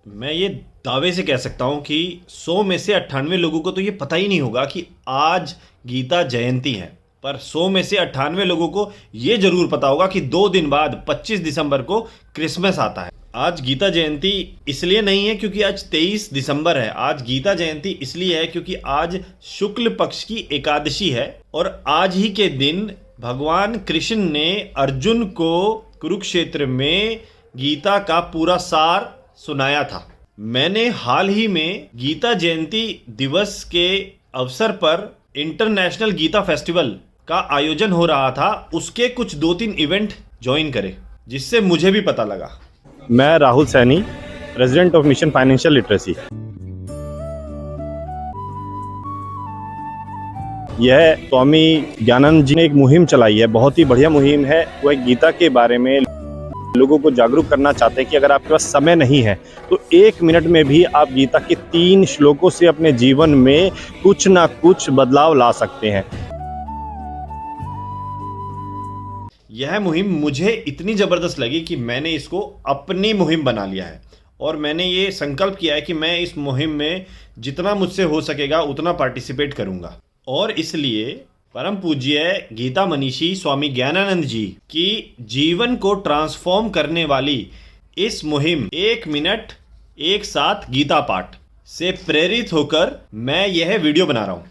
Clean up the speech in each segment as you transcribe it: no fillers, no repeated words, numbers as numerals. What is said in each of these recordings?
मैं ये दावे से कह सकता हूँ कि 100 में से 98 लोगों को तो ये पता ही नहीं होगा कि आज गीता जयंती है, पर 100 में से 98 लोगों को ये जरूर पता होगा कि 2 दिन बाद 25 दिसंबर को क्रिसमस आता है। आज गीता जयंती इसलिए नहीं है क्योंकि आज 23 दिसंबर है। आज गीता जयंती इसलिए है क्योंकि आज शुक्ल पक्ष की एकादशी है और आज ही के दिन भगवान कृष्ण ने अर्जुन को कुरुक्षेत्र में गीता का पूरा सार सुनाया था। मैंने हाल ही में गीता जयंती दिवस के अवसर पर इंटरनेशनल गीता फेस्टिवल का आयोजन हो रहा था, उसके कुछ 2-3 इवेंट ज्वाइन करे, जिससे मुझे भी पता लगा। मैं Rahul Saini, president of mission financial literacy. यह स्वामी ज्ञानानंद जी ने एक मुहिम चलाई है, बहुत ही बढ़िया मुहिम है। वह गीता के बारे में लोगों को जागरूक करना चाहते हैं कि अगर आपके पास समय नहीं है तो 1 मिनट में भी आप गीता के 3 श्लोकों से अपने जीवन में कुछ ना कुछ बदलाव ला सकते हैं। यह मुहिम मुझे इतनी ज़बरदस्त लगी कि मैंने इसको अपनी मुहिम बना लिया है और मैंने ये संकल्प किया है कि मैं इस मुहिम में जितना मुझसे हो सकेगा उतना पार्टिसिपेट करूँगा। और इसलिए परम पूज्य गीता मनीषी स्वामी ज्ञानानंद जी की जीवन को ट्रांसफॉर्म करने वाली इस मुहिम 1 मिनट एक साथ गीता पाठ से प्रेरित होकर मैं यह वीडियो बना रहा हूँ।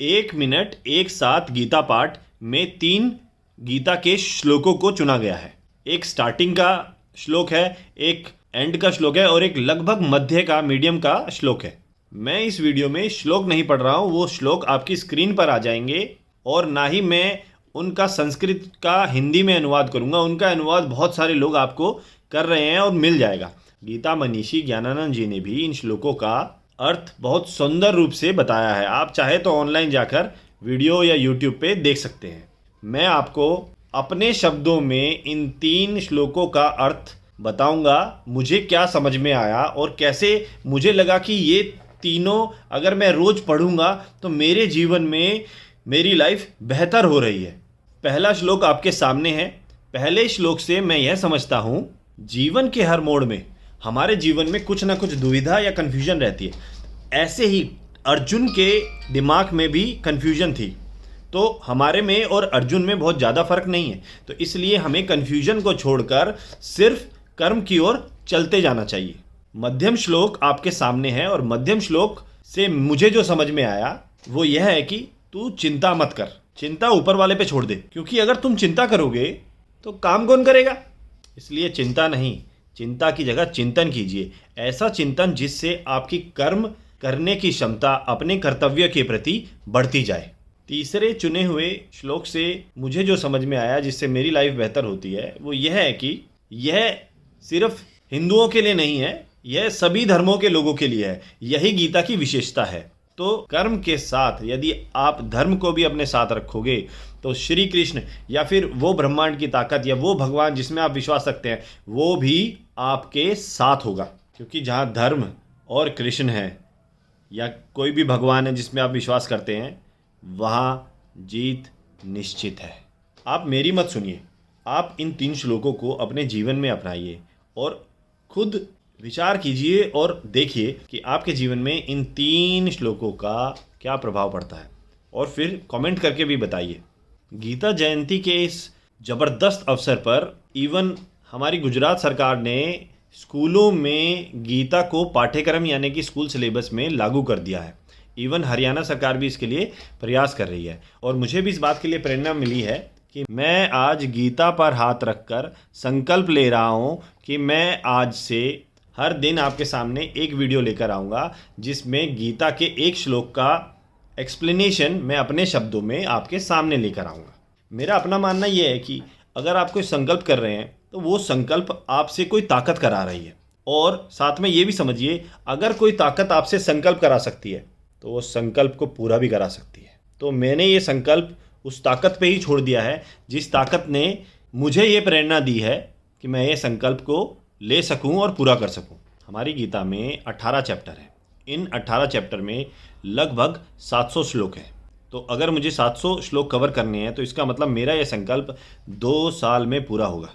1 मिनट एक साथ गीता पाठ में 3 गीता के श्लोकों को चुना गया है। एक स्टार्टिंग का श्लोक है, एक एंड का श्लोक है और एक लगभग मध्य का मीडियम का श्लोक है। मैं इस वीडियो में श्लोक नहीं पढ़ रहा हूँ, वो श्लोक आपकी स्क्रीन पर आ जाएंगे और ना ही मैं उनका संस्कृत का हिंदी में अनुवाद करूँगा। उनका अनुवाद बहुत सारे लोग आपको कर रहे हैं और मिल जाएगा। गीता मनीषी ज्ञानानंद जी ने भी इन श्लोकों का अर्थ बहुत सुंदर रूप से बताया है। आप चाहे तो ऑनलाइन जाकर वीडियो या यूट्यूब पे देख सकते हैं। मैं आपको अपने शब्दों में इन 3 श्लोकों का अर्थ बताऊंगा, मुझे क्या समझ में आया और कैसे मुझे लगा कि ये तीनों अगर मैं रोज़ पढ़ूंगा तो मेरे जीवन में मेरी लाइफ बेहतर हो रही है। पहला श्लोक आपके सामने है। पहले श्लोक से मैं यह समझता हूँ, जीवन के हर मोड़ में हमारे जीवन में कुछ ना कुछ दुविधा या कन्फ्यूजन रहती है। ऐसे ही अर्जुन के दिमाग में भी कन्फ्यूजन थी, तो हमारे में और अर्जुन में बहुत ज़्यादा फर्क नहीं है। तो इसलिए हमें कन्फ्यूजन को छोड़कर सिर्फ कर्म की ओर चलते जाना चाहिए। मध्यम श्लोक आपके सामने है और मध्यम श्लोक से मुझे जो समझ में आया वो यह है कि तू चिंता मत कर, चिंता ऊपर वाले पे छोड़ दे, क्योंकि अगर तुम चिंता करोगे तो काम कौन करेगा। इसलिए चिंता नहीं, चिंता की जगह चिंतन कीजिए। ऐसा चिंतन जिससे आपकी कर्म करने की क्षमता अपने कर्तव्य के प्रति बढ़ती जाए। तीसरे चुने हुए श्लोक से मुझे जो समझ में आया जिससे मेरी लाइफ बेहतर होती है वो यह है कि यह सिर्फ हिंदुओं के लिए नहीं है, यह सभी धर्मों के लोगों के लिए है। यही गीता की विशेषता है। तो कर्म के साथ यदि आप धर्म को भी अपने साथ रखोगे तो श्री कृष्ण या फिर वो ब्रह्मांड की ताकत या वो भगवान जिसमें आप विश्वास रखते हैं वो भी आपके साथ होगा। क्योंकि जहाँ धर्म और कृष्ण है या कोई भी भगवान है जिसमें आप विश्वास करते हैं, वहाँ जीत निश्चित है। आप मेरी मत सुनिए, आप इन 3 श्लोकों को अपने जीवन में अपनाइए और खुद विचार कीजिए और देखिए कि आपके जीवन में इन 3 श्लोकों का क्या प्रभाव पड़ता है और फिर कमेंट करके भी बताइए। गीता जयंती के इस ज़बरदस्त अवसर पर इवन हमारी गुजरात सरकार ने स्कूलों में गीता को पाठ्यक्रम यानी कि स्कूल सिलेबस में लागू कर दिया है। इवन हरियाणा सरकार भी इसके लिए प्रयास कर रही है और मुझे भी इस बात के लिए प्रेरणा मिली है कि मैं आज गीता पर हाथ रखकर संकल्प ले रहा हूँ कि मैं आज से हर दिन आपके सामने एक वीडियो लेकर आऊँगा जिसमें गीता के एक श्लोक का एक्सप्लेनेशन मैं अपने शब्दों में आपके सामने लेकर आऊँगा। मेरा अपना मानना यह है कि अगर आप कोई संकल्प कर रहे हैं तो वो संकल्प आपसे कोई ताकत करा रही है। और साथ में ये भी समझिए, अगर कोई ताकत आपसे संकल्प करा सकती है तो वो संकल्प को पूरा भी करा सकती है। तो मैंने ये संकल्प उस ताकत पे ही छोड़ दिया है जिस ताकत ने मुझे ये प्रेरणा दी है कि मैं ये संकल्प को ले सकूं और पूरा कर सकूं। हमारी गीता में 18 चैप्टर हैं। इन 18 चैप्टर में लगभग 700 श्लोक हैं। तो अगर मुझे 700 श्लोक कवर करने हैं तो इसका मतलब मेरा यह संकल्प 2 साल में पूरा होगा।